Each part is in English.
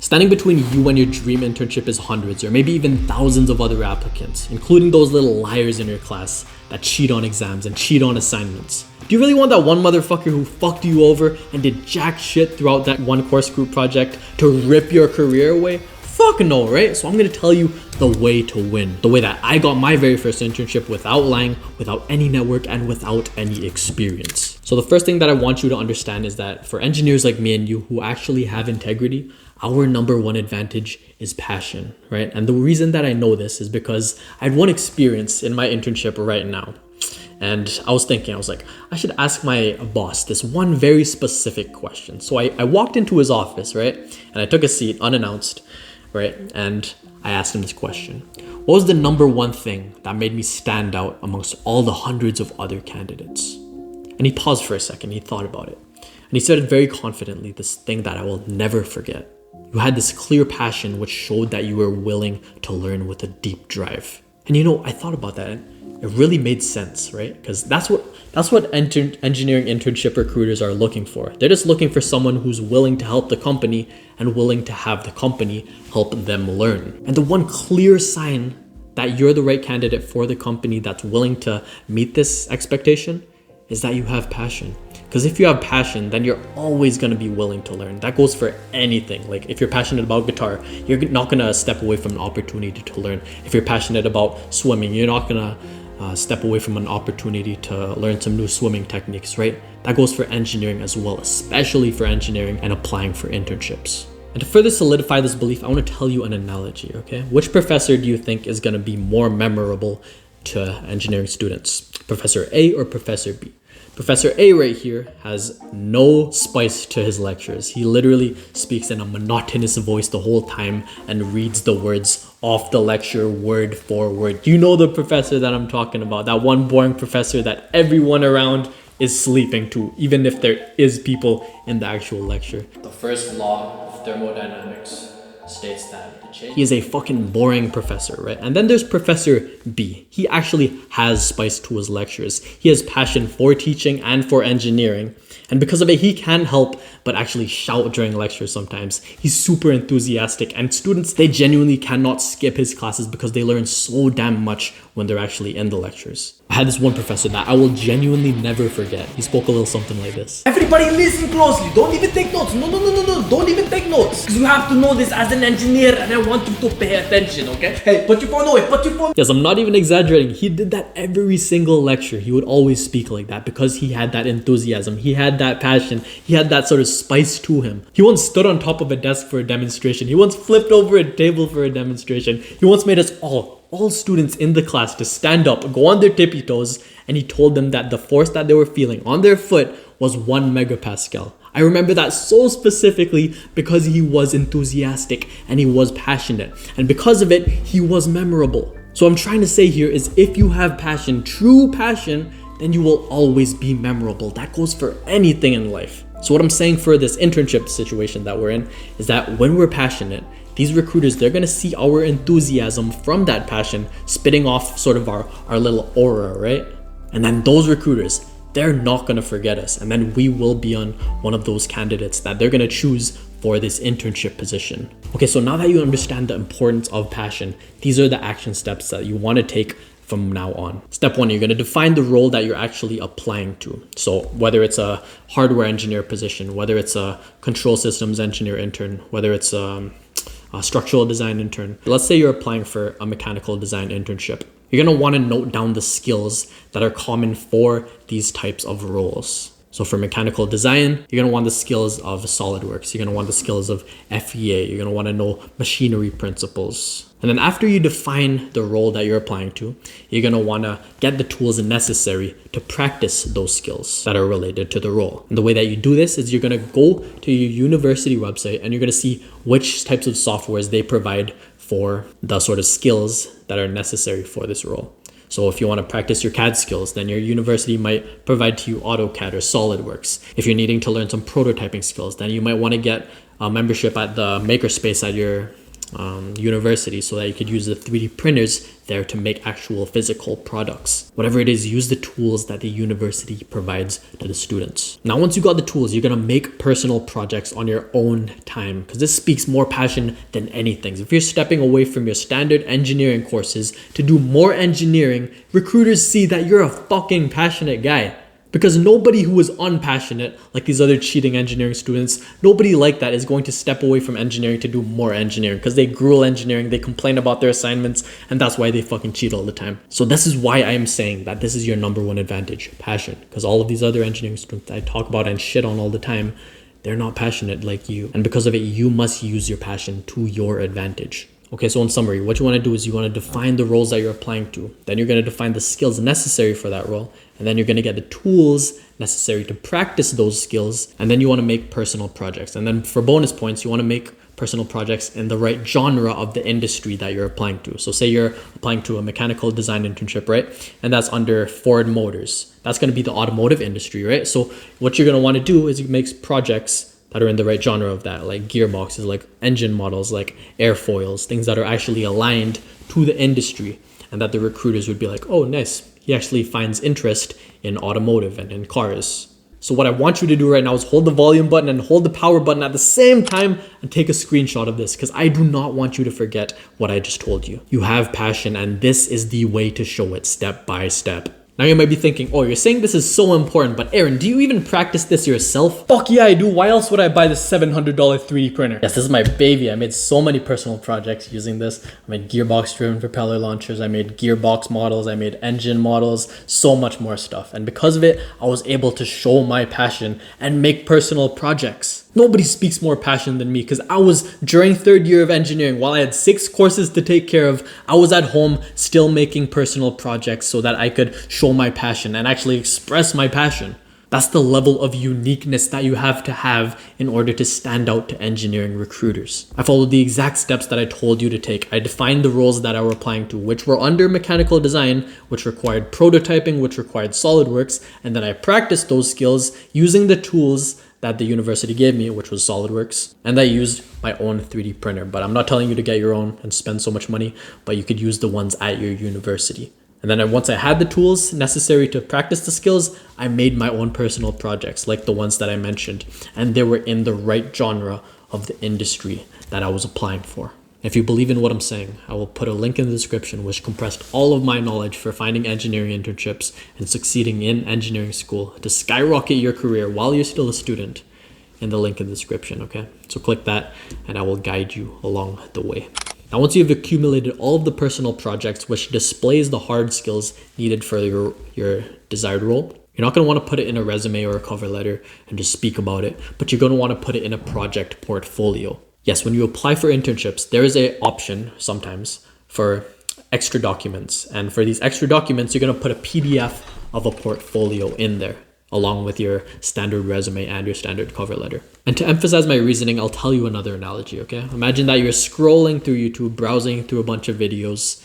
Standing between you and your dream internship is hundreds or maybe even thousands of other applicants, including those little liars in your class that cheat on exams and cheat on assignments. Do you really want that one motherfucker who fucked you over and did jack shit throughout that one course group project to rip your career away? Fuck no, right? So I'm gonna tell you the way to win. The way that I got my very first internship without lying, without any network, and without any experience. So the first thing that I want you to understand is that for engineers like me and you who actually have integrity, our number one advantage is passion, right? And the reason that I know this is because I had one experience in my internship right now. And I was thinking, I was like, I should ask my boss this one very specific question. So I walked into his office, right? And I took a seat unannounced, right? And I asked him this question. What was the number one thing that made me stand out amongst all the hundreds of other candidates? And he paused for a second, he thought about it. And he said it very confidently, this thing that I will never forget. You had this clear passion which showed that you were willing to learn with a deep drive. And you know, I thought about that and it really made sense, right? Because that's what engineering internship recruiters are looking for. They're just looking for someone who's willing to help the company and willing to have the company help them learn. And the one clear sign that you're the right candidate for the company that's willing to meet this expectation is that you have passion. Because if you have passion, then you're always going to be willing to learn. That goes for anything. Like if you're passionate about guitar, you're not going to step away from an opportunity to learn. If you're passionate about swimming, you're not going to step away from an opportunity to learn some new swimming techniques, right? That goes for engineering as well, especially for engineering and applying for internships. And to further solidify this belief, I want to tell you an analogy, okay? Which professor do you think is going to be more memorable to engineering students? Professor A or Professor B? Professor A right here has no spice to his lectures. He literally speaks in a monotonous voice the whole time and reads the words off the lecture word for word. You know the professor that I'm talking about, that one boring professor that everyone around is sleeping to, even if there is people in the actual lecture. The first law of thermodynamics states that he is a fucking boring professor, right? And then there's Professor B. He actually has spice to his lectures. He has passion for teaching and for engineering. And because of it, he can help but actually shout during lectures sometimes. He's super enthusiastic and students, they genuinely cannot skip his classes because they learn so damn much when they're actually in the lectures. I had this one professor that I will genuinely never forget. He spoke a little something like this. Everybody listen closely. Don't even take notes. No. Don't even take notes. Because you have to know this as an engineer and I want you to pay attention, okay? Hey, put your phone away. Put your phone. Yes, I'm not even exaggerating. He did that every single lecture. He would always speak like that because he had that enthusiasm. He had that passion. He had that sort of spice to him. He once stood on top of a desk for a demonstration. He once flipped over a table for a demonstration. He once made us all students in the class to stand up, go on their tippy toes, and he told them that the force that they were feeling on their foot was 1 megapascal. I remember that so specifically because he was enthusiastic and he was passionate. And because of it, he was memorable. So what I'm trying to say here is if you have passion, true passion, then you will always be memorable. That goes for anything in life. So what I'm saying for this internship situation that we're in is that when we're passionate, these recruiters, they're gonna see our enthusiasm from that passion spitting off sort of our little aura, right? And then those recruiters, they're not gonna forget us. And then we will be on one of those candidates that they're gonna choose for this internship position. Okay, so now that you understand the importance of passion, these are the action steps that you wanna take from now on. Step 1, you're going to define the role that you're actually applying to. So whether it's a hardware engineer position, whether it's a control systems engineer intern, whether it's a structural design intern. Let's say you're applying for a mechanical design internship. You're going to want to note down the skills that are common for these types of roles. So for mechanical design, you're going to want the skills of SolidWorks. You're going to want the skills of FEA. You're going to want to know machinery principles. And then after you define the role that you're applying to, you're going to want to get the tools necessary to practice those skills that are related to the role. And the way that you do this is you're going to go to your university website and you're going to see which types of softwares they provide for the sort of skills that are necessary for this role. So if you want to practice your CAD skills, then your university might provide to you AutoCAD or SolidWorks. If you're needing to learn some prototyping skills, then you might want to get a membership at the makerspace at your university so that you could use the 3D printers there to make actual physical products. Whatever it is, use the tools that the university provides to the students. Now, once you got the tools, you're gonna make personal projects on your own time because this speaks more passion than anything. If you're stepping away from your standard engineering courses to do more engineering, recruiters see that you're a fucking passionate guy. Because nobody who is unpassionate, like these other cheating engineering students, nobody like that is going to step away from engineering to do more engineering because they gruel engineering, they complain about their assignments, and that's why they fucking cheat all the time. So this is why I am saying that this is your number one advantage, passion. Because all of these other engineering students I talk about and shit on all the time, they're not passionate like you. And because of it, you must use your passion to your advantage. Okay, so in summary, what you want to do is you want to define the roles that you're applying to. Then you're going to define the skills necessary for that role. And then you're going to get the tools necessary to practice those skills. And then you want to make personal projects. And then for bonus points, you want to make personal projects in the right genre of the industry that you're applying to. So say you're applying to a mechanical design internship, right? And that's under Ford Motors. That's going to be the automotive industry, right? So what you're going to want to do is you make projects that are in the right genre of that, like gearboxes, like engine models, like airfoils, things that are actually aligned to the industry and that the recruiters would be like, oh, nice. He actually finds interest in automotive and in cars. So what I want you to do right now is hold the volume button and hold the power button at the same time and take a screenshot of this because I do not want you to forget what I just told you. You have passion and this is the way to show it step by step. Now you might be thinking, oh, you're saying this is so important, but Aaron, do you even practice this yourself? Fuck yeah, I do. Why else would I buy this $700 3D printer? Yes, this is my baby. I made so many personal projects using this. I made gearbox-driven propeller launchers. I made gearbox models. I made engine models, so much more stuff. And because of it, I was able to show my passion and make personal projects. Nobody speaks more passion than me because I was during third year of engineering, while I had 6 courses to take care of, I was at home still making personal projects so that I could show my passion and actually express my passion. That's the level of uniqueness that you have to have in order to stand out to engineering recruiters. I followed the exact steps that I told you to take. I defined the roles that I were applying to, which were under mechanical design, which required prototyping, which required SolidWorks, and then I practiced those skills using the tools that the university gave me, which was SolidWorks, and I used my own 3D printer. But I'm not telling you to get your own and spend so much money, but you could use the ones at your university. And then once I had the tools necessary to practice the skills, I made my own personal projects like the ones that I mentioned, and they were in the right genre of the industry that I was applying for. If you believe in what I'm saying, I will put a link in the description which compressed all of my knowledge for finding engineering internships and succeeding in engineering school to skyrocket your career while you're still a student in the link in the description, okay? So click that and I will guide you along the way. Now, once you've accumulated all of the personal projects which displays the hard skills needed for your desired role, you're not going to want to put it in a resume or a cover letter and just speak about it, but you're going to want to put it in a project portfolio. Yes, when you apply for internships, there is an option sometimes for extra documents. And for these extra documents, you're going to put a PDF of a portfolio in there, along with your standard resume and your standard cover letter. And to emphasize my reasoning, I'll tell you another analogy, okay? Imagine that you're scrolling through YouTube, browsing through a bunch of videos.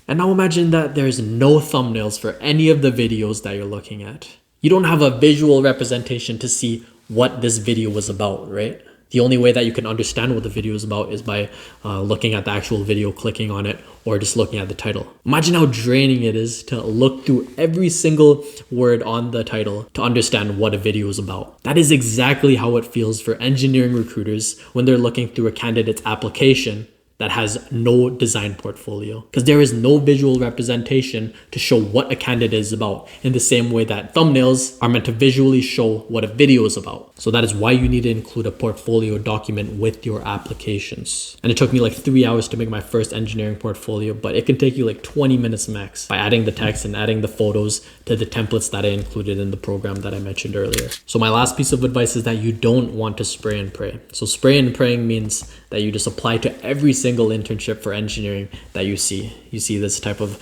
And now imagine that there's no thumbnails for any of the videos that you're looking at. You don't have a visual representation to see what this video was about, right? The only way that you can understand what the video is about is by looking at the actual video, clicking on it, or just looking at the title. Imagine how draining it is to look through every single word on the title to understand what a video is about. That is exactly how it feels for engineering recruiters when they're looking through a candidate's application that has no design portfolio, because there is no visual representation to show what a candidate is about, in the same way that thumbnails are meant to visually show what a video is about. So that is why you need to include a portfolio document with your applications. And it took me like 3 hours to make my first engineering portfolio, but it can take you like 20 minutes max by adding the text and adding the photos to the templates that I included in the program that I mentioned earlier. So my last piece of advice is that you don't want to spray and pray. So spray and praying means that you just apply to every single internship for engineering that you see. You see this type of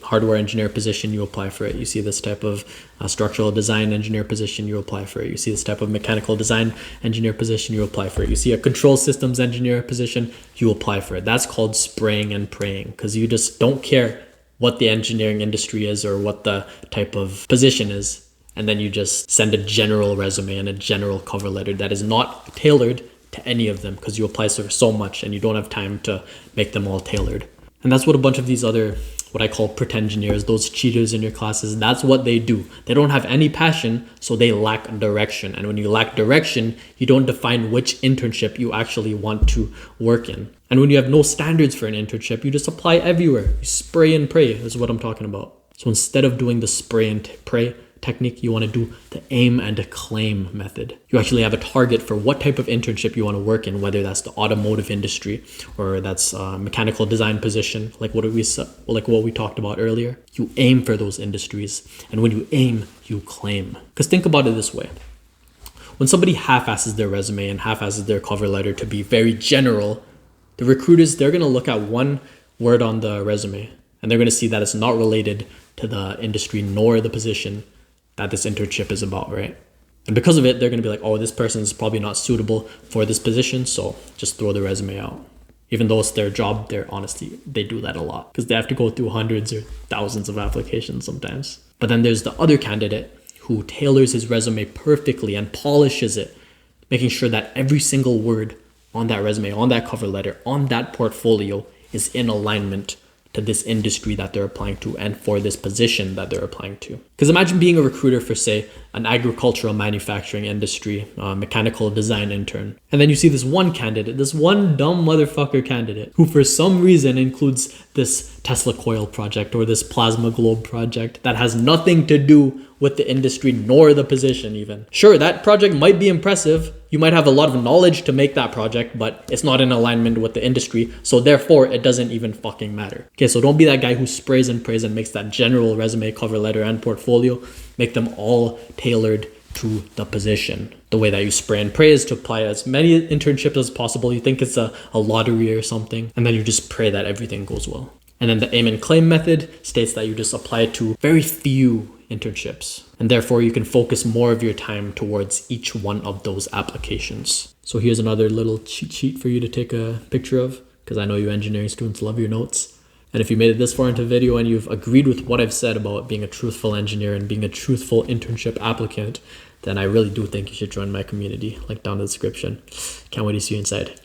hardware engineer position, you apply for it. You see this type of structural design engineer position, you apply for it. You see this type of mechanical design engineer position, you apply for it. You see a control systems engineer position, you apply for it. That's called spraying and praying, because you just don't care what the engineering industry is or what the type of position is. And then you just send a general resume and a general cover letter that is not tailored to any of them because you apply for so much and you don't have time to make them all tailored. And that's what a bunch of these other, what I call pretend engineers, those cheaters in your classes, that's what they do. They don't have any passion, so they lack direction. And when you lack direction, you don't define which internship you actually want to work in. And when you have no standards for an internship, you just apply everywhere. You spray and pray is what I'm talking about. So instead of doing the spray and pray technique, you want to do the aim and claim method. You actually have a target for what type of internship you want to work in, whether that's the automotive industry or that's a mechanical design position, like what we talked about earlier. You aim for those industries, and when you aim, you claim. Because think about it this way. When somebody half-asses their resume and half-asses their cover letter to be very general, the recruiters, they're going to look at one word on the resume and they're going to see that it's not related to the industry nor the position that this internship is about, right? And because of it, they're going to be like, oh, this person is probably not suitable for this position, so just throw the resume out. Even though it's their job, their honesty, they do that a lot because they have to go through hundreds or thousands of applications sometimes. But then there's the other candidate who tailors his resume perfectly and polishes it, making sure that every single word on that resume, on that cover letter, on that portfolio is in alignment to this industry that they're applying to and for this position that they're applying to. Because imagine being a recruiter for, say, an agricultural manufacturing industry, mechanical design intern. And then you see this one candidate, this one dumb motherfucker candidate who for some reason includes this Tesla coil project or this plasma globe project that has nothing to do with the industry nor the position even. Sure, that project might be impressive. You might have a lot of knowledge to make that project, but it's not in alignment with the industry. So therefore, it doesn't even fucking matter. Okay, so don't be that guy who sprays and prays and makes that general resume, cover letter, and portfolio. Make them all tailored to the position. The way that you spray and pray is to apply as many internships as possible. You think it's a lottery or something, and then you just pray that everything goes well. And then the aim and claim method states that you just apply it to very few internships. And therefore you can focus more of your time towards each one of those applications. So here's another little cheat sheet for you to take a picture of, because I know you engineering students love your notes. And if you made it this far into the video and you've agreed with what I've said about being a truthful engineer and being a truthful internship applicant, then I really do think you should join my community. Link down in the description. Can't wait to see you inside.